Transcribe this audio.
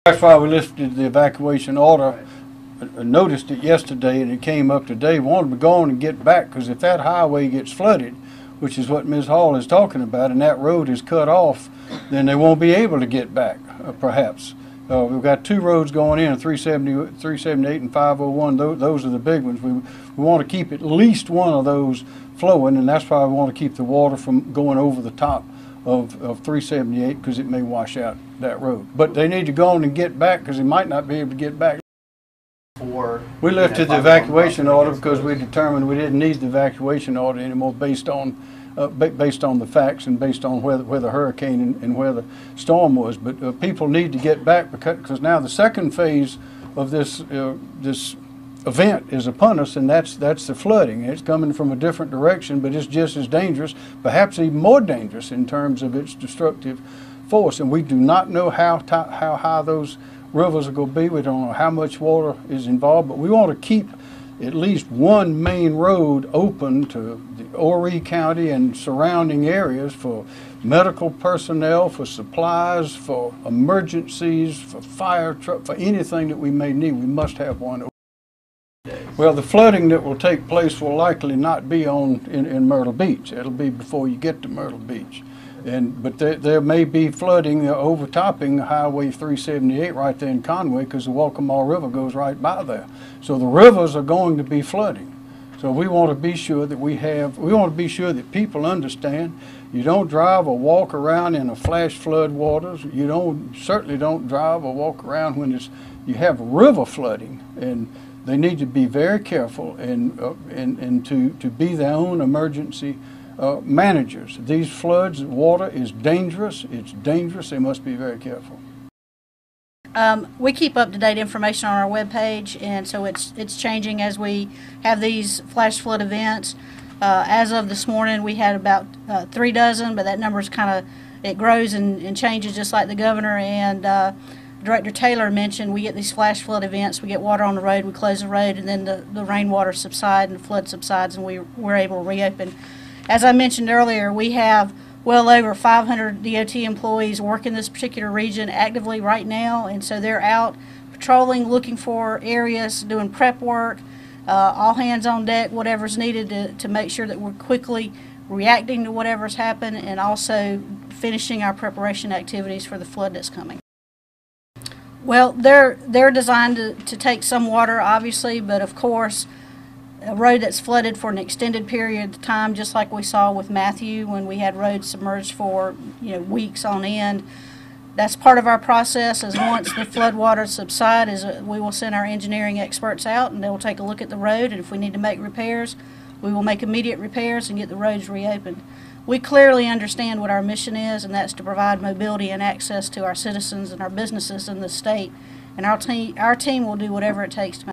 That's why we lifted the evacuation order. I noticed it yesterday and it came up today. We wanted to go on and get back, because if that highway gets flooded, which is what Ms. Hall is talking about, and that road is cut off, then they won't be able to get back, perhaps. We've got two roads going in, 378 and 501. Those are the big ones. We want to keep at least one of those flowing, and that's why we want to keep the water from going over the top of 378, because it may wash out that road. But they need to go on and get back, because they might not be able to get back. We lifted the evacuation order because we determined we didn't need the evacuation order anymore, based on the facts and based on where the hurricane and where the storm was. But people need to get back, because now the second phase of this event is upon us, and that's the flooding. It's coming from a different direction, but it's just as dangerous, perhaps even more dangerous in terms of its destructive force. And we do not know how high those rivers are going to be. We don't know how much water is involved, but we want to keep at least one main road open to the Horry County and surrounding areas for medical personnel, for supplies, for emergencies, for fire truck, for anything that we may need. We must have one open. Well, the flooding that will take place will likely not be in Myrtle Beach. It'll be before you get to Myrtle Beach. But there may be flooding overtopping Highway 378 right there in Conway, because the Waccamaw River goes right by there. So the rivers are going to be flooding. So we want to be sure that we want to be sure that people understand you don't drive or walk around in a flash flood waters. You certainly don't drive or walk around when you have river flooding, and they need to be very careful and to be their own emergency managers. These floods, water is dangerous. It's dangerous. They must be very careful. We keep up-to-date information on our webpage, and so it's changing as we have these flash flood events. As of this morning, we had about 3 dozen, but that number is it grows and changes, just like the governor and Director Taylor mentioned. We get these flash flood events, we get water on the road, we close the road, and then the rainwater subsides and the flood subsides, and we're able to reopen. As I mentioned earlier, we have well over 500 DOT employees working this particular region actively right now, and so they're out patrolling, looking for areas, doing prep work, all hands on deck, whatever's needed to make sure that we're quickly reacting to whatever's happened, and also finishing our preparation activities for the flood that's coming. Well, they're designed to take some water, obviously, but of course, a road that's flooded for an extended period of time, just like we saw with Matthew when we had roads submerged for weeks on end. That's part of our process. Is once the flood water subsides, we will send our engineering experts out, and they will take a look at the road, and if we need to make repairs, we will make immediate repairs and get the roads reopened. We clearly understand what our mission is, and that's to provide mobility and access to our citizens and our businesses in the state, and our team will do whatever it takes to